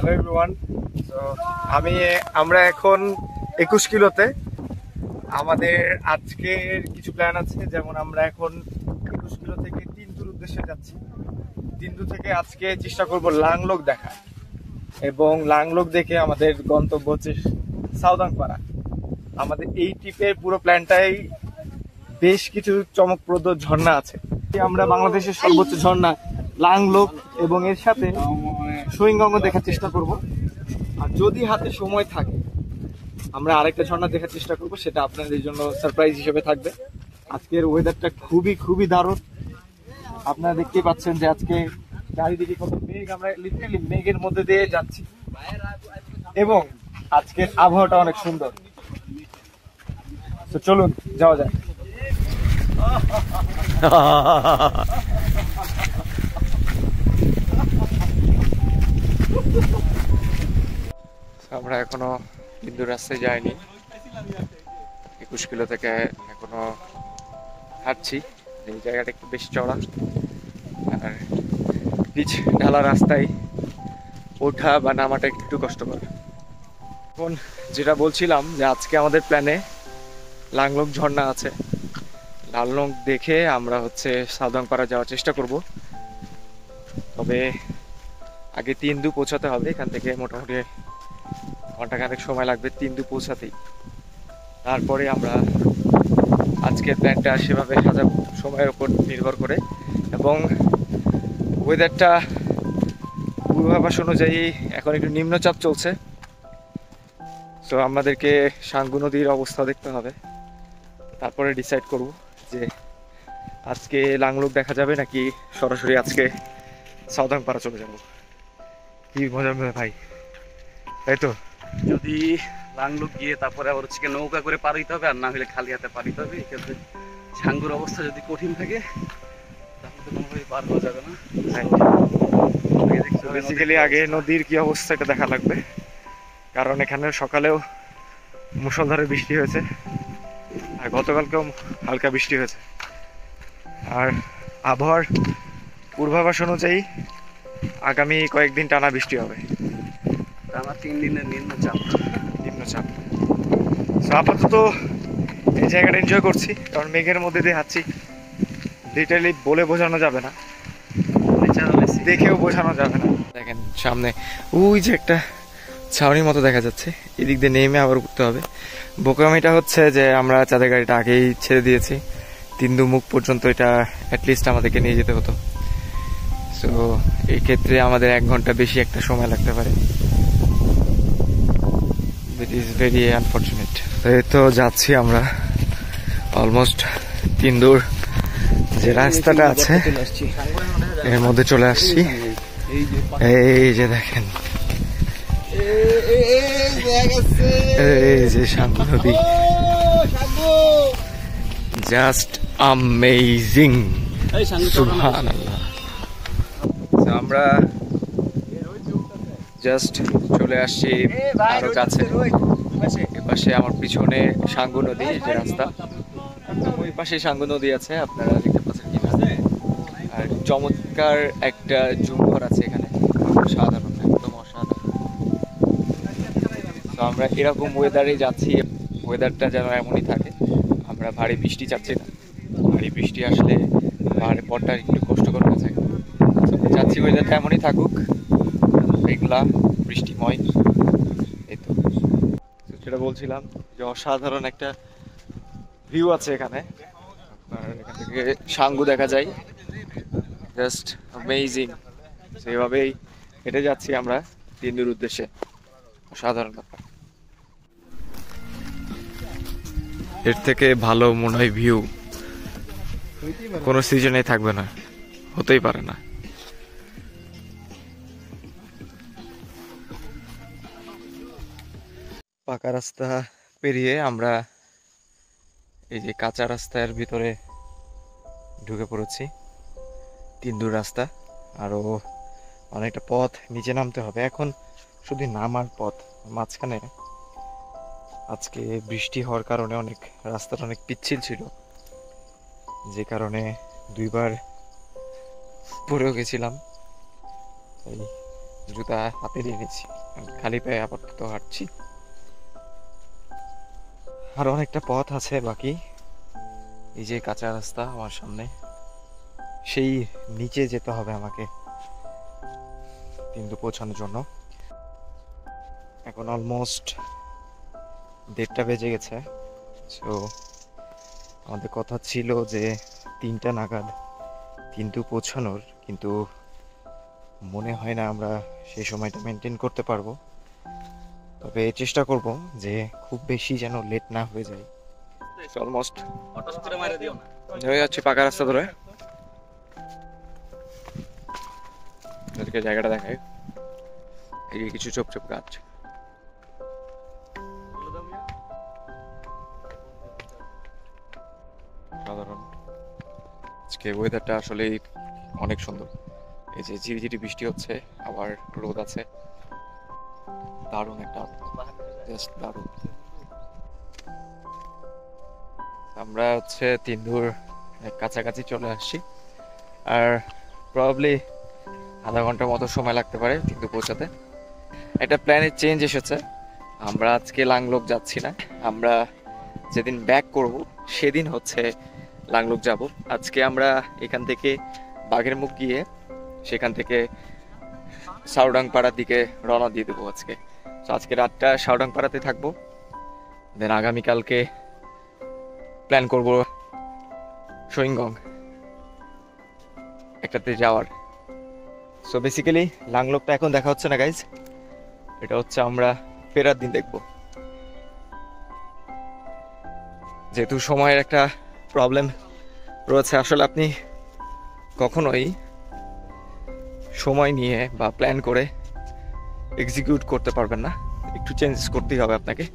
Hello everyone. তো আমরা এখন 21 কিলোতে। আমাদের আজকের কিছু প্ল্যান আছে, যেমন আমরা এখন 21 কিলো থেকে তিনদুর উদ্দেশ্যে যাচ্ছি। তিনদু থেকে আজকে চেষ্টা করব লাংলোক দেখা, এবং লাংলোক দেখে আমাদের গন্তব্য হচ্ছে সাউদাংপাড়া। আমাদের এই ট্রিপের পুরো প্ল্যানটাই বেশ কিছু চমকপ্রদ ঝর্ণা আছে। আমরা বাংলাদেশের সর্বোচ্চ ঝর্ণা লাংলোক এবং এর সাথে সুইংগঙ্গ দেখার চেষ্টা করব। আর যদি হাতে সময় থাকে আমরা আরেকটা ঝর্ণা দেখার চেষ্টা করব, সেটা আপনাদের জন্য সারপ্রাইজ হিসেবে থাকবে। আজকের ওয়েদারটা খুবই দারুণ। আপনারা দেখতেই পাচ্ছেন যে আজকে চারিদিকে কত মেঘ, আমরা লিটারালি মেঘের মধ্যে দিয়ে যাচ্ছি, এবং আজকের আবহাওয়াটা অনেক সুন্দর। তো চলুন যাওয়া যায়। আমরা এখনো তিনদুর রাস্তায় যাইনি, 21 কিলো থেকে এখনো হাঁটছি। এই জায়গাটা একটু বেশি চড়া, আর পিচ ঢালা রাস্তায় ওঠা বা নামাটা একটু কষ্টকর। এখন যেটা বলছিলাম যে আজকে আমাদের প্ল্যানে লাংলোক ঝর্ণা আছে। লাংলোক দেখে আমরা সাউদাংপাড়া যাওয়ার চেষ্টা করব। তবে আগে তিনদু পৌঁছাতে হবে। এখান থেকে মোটামুটি ঘন্টাখানেক সময় লাগবে তিনদু পৌঁছাতেই। তারপরে আমরা আজকের প্ল্যানটা সেভাবে সাজাবো সময়ের উপর নির্ভর করে, এবং ওয়েদারটা পূর্বাভাস অনুযায়ী এখন একটু নিম্নচাপ চলছে। সো আমাদেরকে সাঙ্গু নদীর অবস্থা দেখতে হবে, তারপরে ডিসাইড করব যে আজকে লাংলোক দেখা যাবে নাকি সরাসরি আজকে সাউদাংপাড়া চলে যাব। কি মজা হবে ভাই, তাই তো? যদি লাংলোক গিয়ে তারপরে আবার নৌকা করে পার হইতে হবে, আর না হলে খালি হাতে পার হইতে হবে। এক্ষেত্রে সাঙ্গুর অবস্থা যদি কঠিন থাকে তাহলে তো কোনোভাবেই পার হওয়া যাবে না। বেসিক্যালি আগে নদীর কি অবস্থা এটা দেখা লাগবে, কারণ এখানে সকালেও মুষলধারে বৃষ্টি হয়েছে, আর গতকালকেও হালকা বৃষ্টি হয়েছে। আর আবহাওয়ার পূর্বাভাস অনুযায়ী আগামী কয়েকদিন টানা বৃষ্টি হবে, টানা 3 দিনের নিম্নচাপ। আপাতত এই জায়গাটা এনজয় করছি, কারণ মেঘের মধ্যে দিয়ে হাঁটছি। লিটারালি বলে বোঝানো যাবে না, দেখেও বোঝানো যাবে না। দেখেন সামনে ওই যে একটা ছাউনির মতো দেখা যাচ্ছে, এদিক দিয়ে নেমে আবার উঠতে হবে। বোকামিটা হচ্ছে যে আমরা চাঁদের গাড়িটা আগেই ছেড়ে দিয়েছি, তিনদু মুখ পর্যন্ত এটা অ্যাটলিস্ট আমাদেরকে নিয়ে যেতে হতো। সো এই ক্ষেত্রে আমাদের 1 ঘন্টা বেশি একটা সময় লাগতে পারে, ইট ইজ ভেরি আনফর্চুনেট। এই তো যাচ্ছি আমরা অলমোস্ট তিনদুর যে রাস্তাটা আছে এর মধ্যে চলে আসছি। এই যে দেখেন, এই যে সাঙ্গু নদী, জাস্ট অ্যামেজিং, সুবহানাল্লাহ। আমরা জাস্ট চলে আসছি আরো কাছে। এপাশে আমার পিছনে সাঙ্গু নদী, যে রাস্তা, ওই পাশে সাঙ্গু নদী আছে, আপনারা দেখতে পাচ্ছেন কিনা। আর চমৎকার একটা জুমঘর আছে এখানে, সাধারণ, একদম অসাধারণ। তো আমরা এরকম ওয়েদারে যাচ্ছি, ওয়েদারটা যেন এমনই থাকে। আমরা ভারী বৃষ্টি চাচ্ছি না, ভারী বৃষ্টি আসলে পাহাড়ের পরটা একটু কষ্টকর হয়ে যায়। চাচ্ছি ওয়েদারটা এমনই থাকুক, মেঘলা বৃষ্টিময়। এই তো যেটা বলছিলাম যে অসাধারণ একটা ভিউ আছে এখানে, আপনার এখান থেকে সাঙ্গু দেখা যায়, জাস্ট অ্যামেজিং। সেইভাবেই হেঁটে যাচ্ছি আমরা তিনদুর উদ্দেশ্যে, অসাধারণ ব্যাপার। এর থেকে ভালো মনে হয় ভিউ কোনো সিজনে থাকবে না, হতেই পারে না। পাকা রাস্তা পেরিয়ে আমরা এই যে কাঁচা রাস্তার ভিতরে ঢুকে পড়েছি। তিনদুর রাস্তা, আরো অনেকটা পথ নিচে নামতে হবে। এখন শুধু নামার পথ, মাঝখানে আজকে বৃষ্টি হওয়ার কারণে রাস্তাটা অনেক পিচ্ছিল ছিল, যে কারণে 2বার পড়েও গেছিলাম। তাই জুতা হাতে নিয়ে নিচ্ছি, খালি পায়ে আপাতত হাঁটছি। আর অনেকটা পথ আছে বাকি। এই যে কাঁচা রাস্তা আমার সামনে, সেই নিচে যেতে হবে আমাকে তিন্দু পৌঁছানোর জন্য। এখন অলমোস্ট 1:30 বেজে গেছে। সো আমাদের কথা ছিল যে 3টা নাগাদ তিন্দু পৌঁছানোর, কিন্তু মনে হয় না আমরা সেই সময়টা মেনটেন করতে পারবো। তবে চেষ্টা করব যে খুব বেশি যেন লেট না হয়ে যায়। অলমোস্ট হয়ে যাচ্ছে পাকা রাস্তা ধরে। ওদিকে জায়গাটা দেখায়, এই যে কিছু ছোপ ছোপ গাছ। সাধারণ আজকে ওয়েদারটা আসলেই অনেক সুন্দর। এই যে ঝিরিঝিরি বৃষ্টি হচ্ছে, আবার রোদ আছে, দারুণ একটা, জাস্ট দারুণ। আমরা হচ্ছে তিন্দুর কাছাকাছি চলে আসছি, আর প্রবাবলি আধা ঘন্টার মতো সময় লাগতে পারে তিন্দু পৌঁছাতে। একটা প্ল্যানের চেঞ্জ এসেছে, আমরা আজকে লাংলোক যাচ্ছি না, আমরা যেদিন ব্যাক করব সেদিন হচ্ছে লাংলোক যাব। আজকে আমরা এখান থেকে বাঘের মুখ গিয়ে সেখান থেকে সাউডাংপাড়ার দিকে রওনা দিয়ে দেবো আজকে। তো আজকে রাতটা সাউডাংপাড়াতে থাকবো, দেন আগামীকালকে প্ল্যান করব সোয়িংগং একটাতে যাওয়ার। সো বেসিক্যালি লাংলোকটা এখন দেখা হচ্ছে না গাইজ, এটা হচ্ছে আমরা ফেরার দিন দেখব। যেহেতু সময়ের একটা প্রবলেম রয়েছে, আসলে আপনি কখনোই সময় নিয়ে বা প্ল্যান করে এক্সিকিউট করতে পারবেন না, একটু চেঞ্জেস করতেই হবে আপনাকে।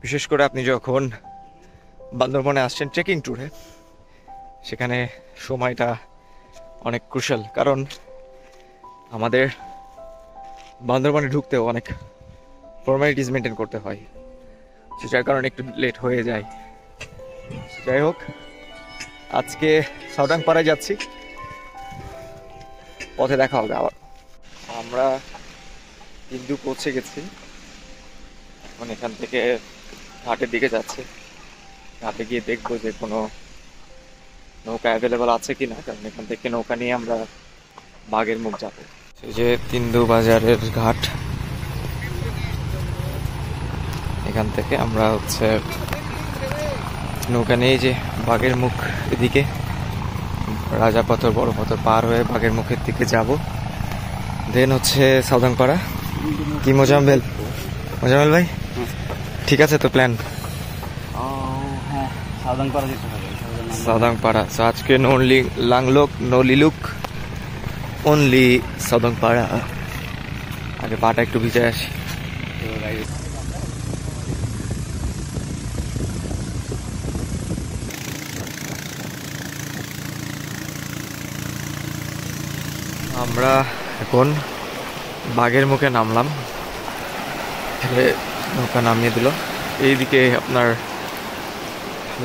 বিশেষ করে আপনি যখন বান্দরবনে আসছেন ট্রেকিং ট্যুরে, সেখানে সময়টা অনেক ক্রুশাল, কারণ আমাদের বান্দরবনে ঢুকতেও অনেক ফর্মালিটিস মেনটেন করতে হয়, যার কারণে একটু লেট হয়ে যায়। যাই হোক, আজকে সাউডাংপাড়ায় যাচ্ছি, পথে দেখা হবে আবার। আমরা তিন্দু পৌঁছে গেছি, এখন এখান থেকে ঘাটের দিকে যাচ্ছি। ঘাটে গিয়ে দেখবো যে কোনো নৌকা অ্যাভেলেবল আছে কিনা, কারণ এখান থেকে নৌকা নিয়ে আমরা বাঘের মুখ যাবো। এই যে তিন্দু বাজারের ঘাট, এখান থেকে আমরা হচ্ছে নৌকা নিয়ে যে বাঘের মুখ এদিকে রাজা পাথর বড় পাথর পার হয়ে বাঘের মুখের দিকে যাব, দেন হচ্ছে সাউদাংপাড়া। কি মোজাম্মেল ভাই, ঠিক আছে তো প্ল্যান? সাউদাংপাড়া। সো আজকে নো অনলি লাংলোক, নো লিলুক, অনলি সাউদাংপাড়া। আগে পাটা একটু ভিজে আসি। আমরা এখন বাঘের মুখে নামলাম, নৌকা নামিয়ে দিল। এইদিকে আপনার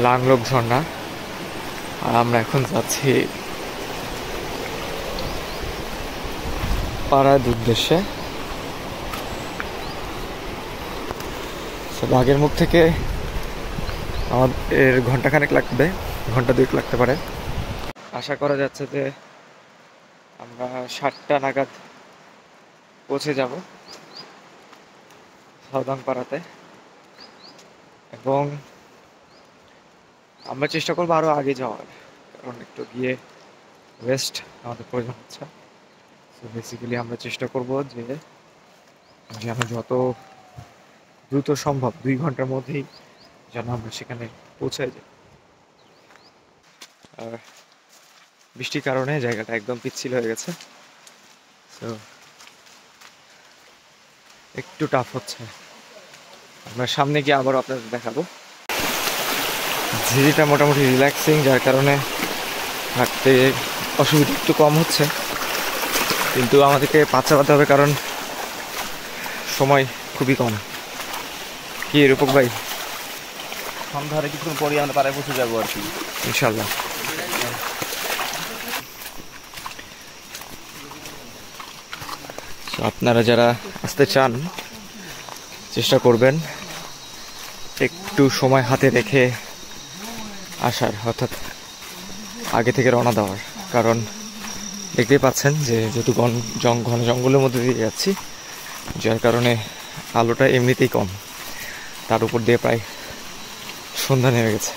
লাংলোক ঝর্ণা, আর আমরা এখন যাচ্ছি পাড়ার উদ্দেশ্যে। বাঘের মুখ থেকে আমাদের ঘন্টাখানেক লাগবে, ঘন্টা 2 লাগতে পারে। আশা করা যাচ্ছে যে আমরা 7টা নাগাদ পৌঁছে যাব সাউদাংপাড়াতে, এবং আমরা চেষ্টা করবো আরো আগে যাওয়ার, কারণ একটু গিয়ে রেস্ট আমাদের প্রয়োজন হচ্ছে। সো বেসিক্যালি আমরা চেষ্টা করব যে যেন যত দ্রুত সম্ভব 2 ঘন্টার মধ্যেই যেন আমরা সেখানে পৌঁছায় যাই। আর বৃষ্টির কারণে জায়গাটা একদম পিচ্ছিল হয়ে গেছে, তো একটু টাফ হচ্ছে। আমরা সামনে গিয়ে আবারও আপনাদের দেখাবো। ঝিরিটা মোটামুটি রিল্যাক্সিং, যার কারণে হাঁটতে অসুবিধা একটু কম হচ্ছে, কিন্তু আমাদেরকে পা চালাতে হবে কারণ সময় খুবই কম। কি রূপক ভাই, সন্ধ্যারে কিছুক্ষণ পরে আমরা পাড়ায় পৌঁছে যাবো আর কি, ইনশাল্লাহ। তো আপনারা যারা আসতে চান চেষ্টা করবেন একটু সময় হাতে রেখে আসার, অর্থাৎ আগে থেকে রওনা দেওয়ার। কারণ দেখতেই পাচ্ছেন যে যেহেতু ঘন জঙ্গলের মধ্যে দিয়ে যাচ্ছি, যার কারণে আলোটা এমনিতেই কম, তার উপর দিয়ে প্রায় সন্ধ্যা নেমে গেছে।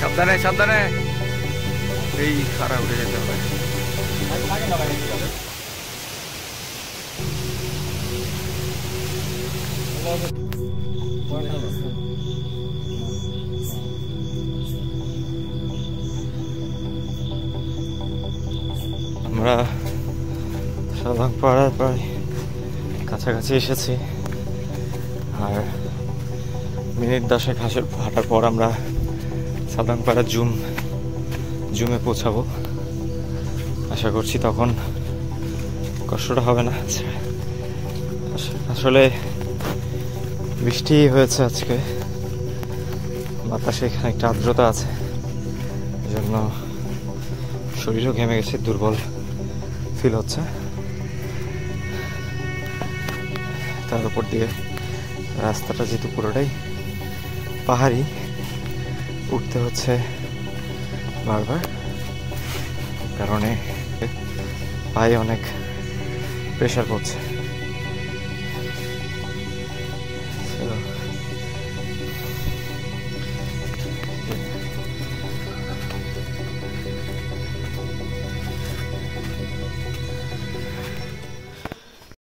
সাবধানে সাবধানে, এই খাড়া উঠে যেতে হবে। আমরা সাধারণপাড়ার প্রায় কাছাকাছি এসেছি, আর মিনিট 10 হাঁটার পর আমরা সাধারণপাড়া জুমে পৌঁছাবো। আশা করছি তখন কষ্টটা হবে না। আসলে বৃষ্টি হয়েছে আজকে, বাতাসে খানিকটা আর্দ্রতা আছে, এজন্য শরীরও ঘেমে গেছে, দুর্বল ফিল হচ্ছে। তার উপর দিয়ে রাস্তাটা যেহেতু পুরোটাই পাহাড়ি, উঠতে হচ্ছে বারবার, কারণে পায়ে অনেক প্রেশার পড়ছে।